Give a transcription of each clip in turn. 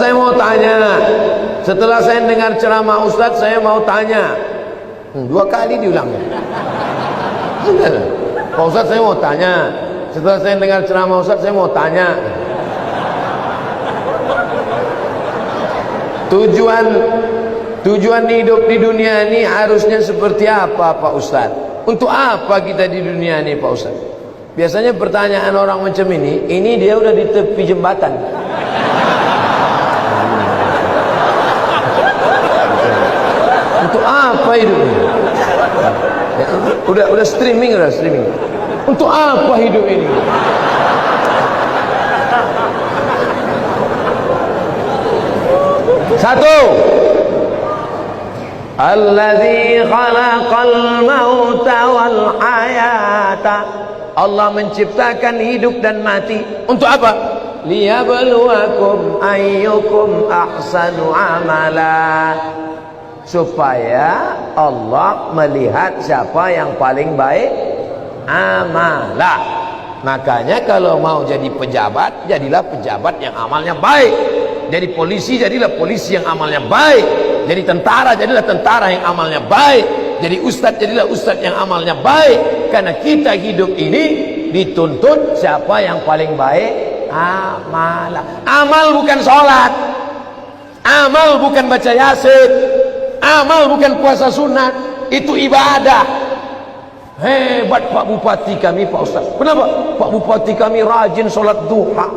saya mau tanya, setelah saya dengar ceramah Ustadz, saya mau tanya. 2 kali diulangnya. Pak Ustadz, saya mau tanya, setelah saya dengar ceramah Ustadz, saya mau tanya. Tujuan hidup di dunia ini harusnya seperti apa Pak Ustadz? Untuk apa kita di dunia ini Pak Ustadz? Biasanya pertanyaan orang macam ini dia udah di tepi jembatan. Untuk apa hidup ini? Ya, udah streaming. Untuk apa hidup ini? Satu, Alladzi khalaqal mauta wal hayata. Allah menciptakan hidup dan mati. Untuk apa? Liyabluwakum ayyukum ahsanu amala. Supaya Allah melihat siapa yang paling baik amala. Makanya kalau mau jadi pejabat, jadilah pejabat yang amalnya baik. Jadi polisi, jadilah polisi yang amalnya baik. Jadi tentara, jadilah tentara yang amalnya baik. Jadi ustadz, jadilah ustadz yang amalnya baik. Karena kita hidup ini dituntut siapa yang paling baik amala. Amal bukan sholat, amal bukan baca yasin, amal bukan puasa sunat. Itu ibadah. Hebat Pak Bupati kami Pak Ustaz. Kenapa? Pak Bupati kami rajin sholat duha.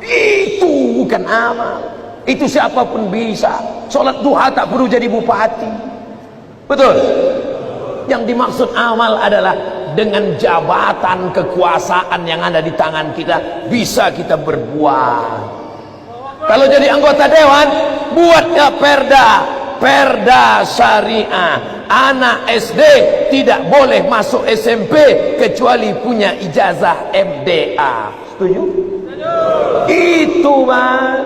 Itu bukan amal. Itu siapapun bisa. Sholat duha tak perlu jadi bupati. Betul? Yang dimaksud amal adalah dengan jabatan kekuasaan yang ada di tangan kita, bisa kita berbuat. Kalau jadi anggota dewan, buatnya perda syariah. Anak SD tidak boleh masuk SMP kecuali punya ijazah MDA. Setuju? Itu Bang.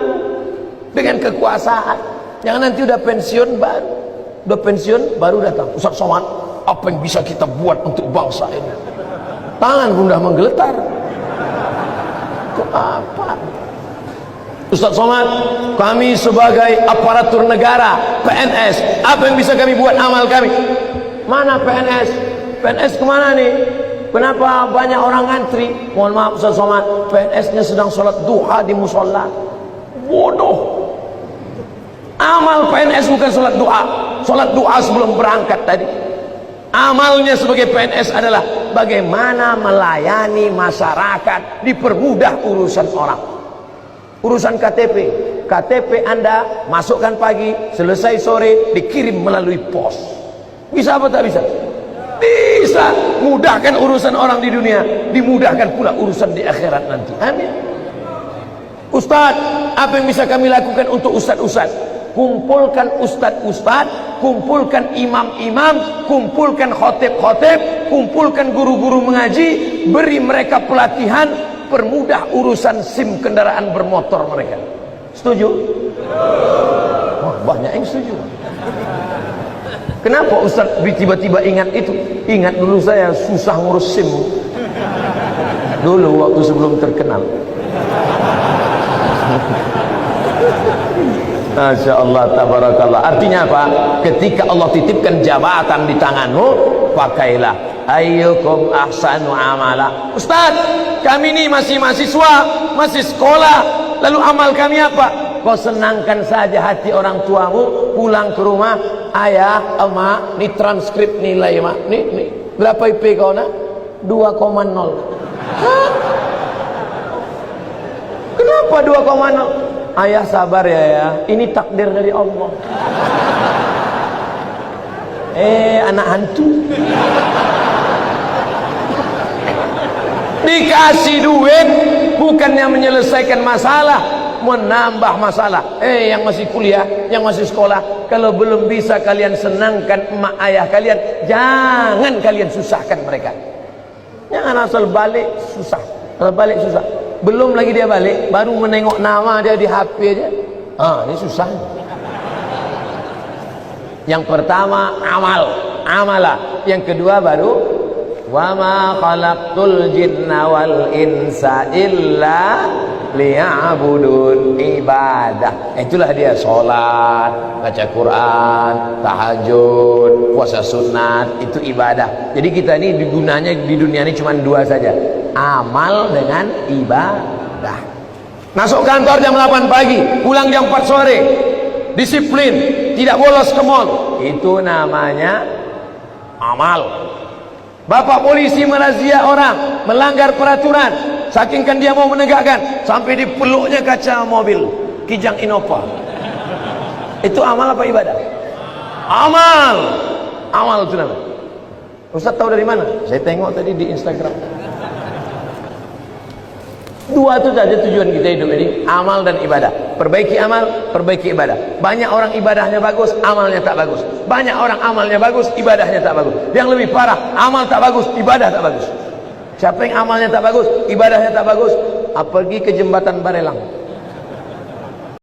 Dengan kekuasaan. Jangan nanti udah pensiun baru datang. Ustaz Somad, apa yang bisa kita buat untuk bangsa ini? Tangan pun dah menggeletar. Kok apa? Ustaz Somad, kami sebagai aparatur negara, PNS, apa yang bisa kami buat amal kami? Mana PNS? PNS kemana nih? Kenapa banyak orang ngantri? Mohon maaf Ustaz Somad, PNS-nya sedang sholat duha di musola. Bodoh. Amal PNS bukan sholat duha. Sholat duha sebelum berangkat tadi. Amalnya sebagai PNS adalah bagaimana melayani masyarakat, dipermudah urusan orang. Urusan KTP Anda masukkan pagi, selesai sore, dikirim melalui pos. Bisa apa tak bisa? Bisa. Mudahkan urusan orang di dunia, dimudahkan pula urusan di akhirat nanti. Amin. Ustaz, apa yang bisa kami lakukan untuk ustaz-ustaz? Kumpulkan ustaz-ustaz, kumpulkan imam-imam, kumpulkan khotib-khotib, kumpulkan guru-guru mengaji, beri mereka pelatihan, permudah urusan SIM kendaraan bermotor mereka. Setuju? Wah, banyak yang setuju. Kenapa Ustaz tiba-tiba ingat itu? Ingat dulu saya susah ngurus SIM dulu waktu sebelum terkenal. Masya Allah, tabarakallah. Artinya apa? Ketika Allah titipkan jabatan di tanganmu, pakailah. Ayyukum ahsanu amala. Ustaz, kami ini masih mahasiswa, masih sekolah, lalu amal kami apa? Kau senangkan saja hati orang tuamu, pulang ke rumah, ayah, emak, ini transkrip nilai emak, nih, berapa IP kau nak? 2,0. Hah? Kenapa 2,0? Ayah sabar ya, ini takdir dari Allah. Anak hantu. Dikasih duit bukannya menyelesaikan masalah, menambah masalah. Yang masih kuliah, yang masih sekolah, kalau belum bisa kalian senangkan emak ayah kalian, jangan kalian susahkan mereka. Jangan asal balik susah. Kalau balik susah, belum lagi dia balik, baru menengok nama dia di HP aja. Ini susah. Yang pertama amalah. Yang kedua baru wa ma khalaqtul jinna wal insa illa liya'budun, ibadah. Itulah dia sholat, baca Quran, tahajud, puasa sunat, itu ibadah. Jadi kita ini gunanya di dunia ini cuma dua saja, amal dengan ibadah. Masuk kantor jam 8 pagi, pulang jam 4 sore, disiplin, tidak bolos ke mall, itu namanya amal. Bapak polisi merazia orang melanggar peraturan, saking kan dia mau menegakkan, sampai dipeluknya kaca mobil Kijang Innova. Itu amal apa ibadah? Amal. Amal itu namanya. Ustaz tahu dari mana? Saya tengok tadi di Instagram. Dua itu saja tujuan kita hidup ini, amal dan ibadah. Perbaiki amal, perbaiki ibadah. Banyak orang ibadahnya bagus, amalnya tak bagus. Banyak orang amalnya bagus, ibadahnya tak bagus. Yang lebih parah, amal tak bagus, ibadah tak bagus. Siapa yang amalnya tak bagus, ibadahnya tak bagus, pergi ke jembatan Barelang.